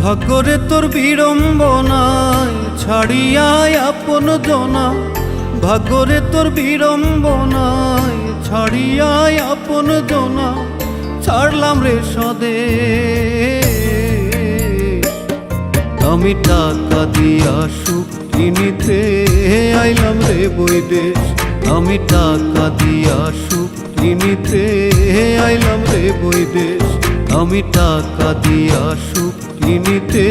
ভাগ্যরে তোর বিড়ম্বনায় ছাড়িয়ায় আপন জনা, ভাগ্যরে তোর বিড়ম্বনায় ছাড়িয়ায় আপন জনা, ছাড়লাম রে স্বদেশ। আমি টাকা দিয়া সুখ কিনিতে আইলাম রে বৈদেশ, আমি টাকা দিয়া সুখ কিনিতে আইলাম রে বৈদেশ, আমি টাকা দিয়া সুখ কিনিতে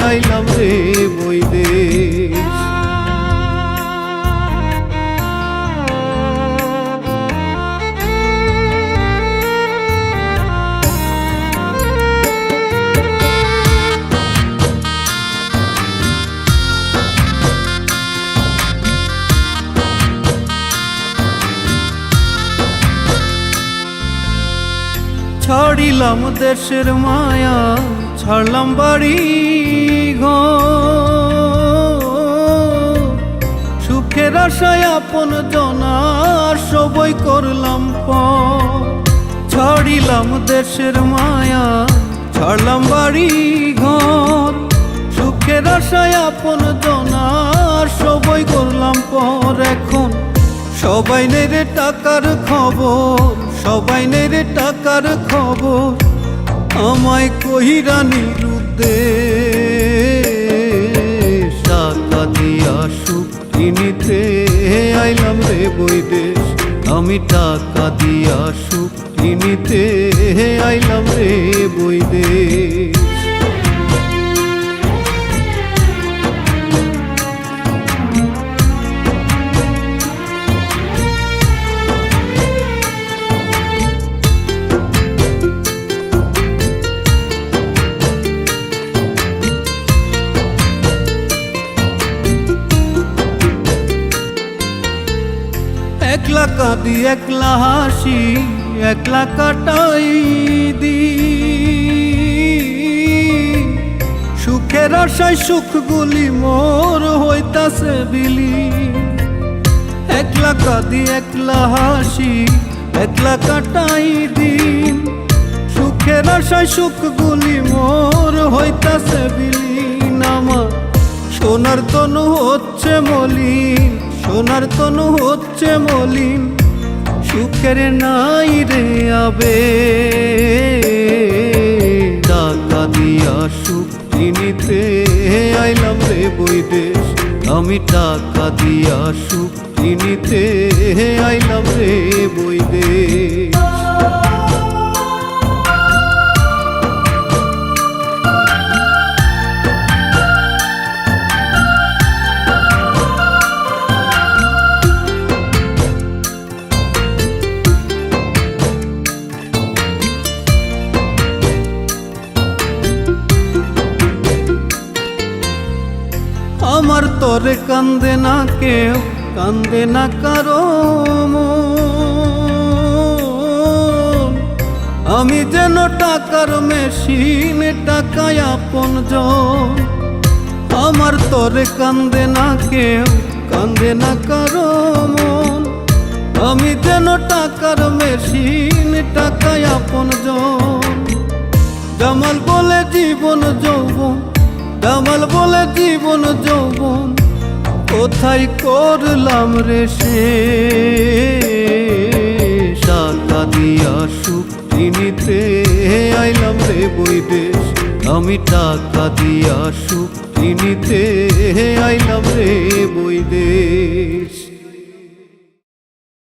আইলাম রে বৈদেশ। ছাড়িলাম দেশের মায়া, ছাড়লাম বাড়ি ঘর, সুখের আশায় আপন জনা সবই করলাম পর। ছাড়িলাম দেশের মায়া, ছাড়লাম বাড়ি ঘর, সুখের আশায় আপন জনা সবই করলাম পর। এখন সবাই নেই রে টাকার খবর, সবাই নেই রে টাকার খবর, আমায় কহিরা নিরুদ্দেশ। টাকা দিয়া সুখ কিনিতে আইলাম রে বৈদেশ, আমি টাকা দিয়া সুখ কিনিতে আইলাম রে বৈদেশ। একলা কাঁদি একলা হাসি একলা কাটাই দি, সুখের আশায় সুখগুলি মোর হইতাছে বিলি। একলা কাঁদি একলা হাসি একলা কাটাই দিন, সুখের আশায় সুখগুলি মোর হইতাছে বিলীন। আমার সোনার তনু হচ্ছে মলিন, সোনার তনু হচ্ছে মলিন, সুখের নাই রে আবে। টাকা দিয়া সুখ কিনিতে আইলাম রে বৈদেশ, আমি টাকা দিয়া সুখ কিনিতে আইলাম রে বৈদেশ। আমার তরে কান্দে না কেউ, কান্দে না কারো মন, আমি যেন টাকার মেশিন, টাকায় আপন জন। আমার তরে কান্দে না কেউ, কান্দে না কারো মন, আমি যেন টাকার মেশিন, টাকায় আপন জন। জামাল বলে জীবন যৌবন, জামাল বলে জীবন যৌবন, কোথায় করলাম রে শেষ। টাকা দিয়া সুখ কিনিতে আইলাম রে বৈদেশ, আমি টাকা দিয়া সুখ কিনিতে আইলাম রে বৈদেশ।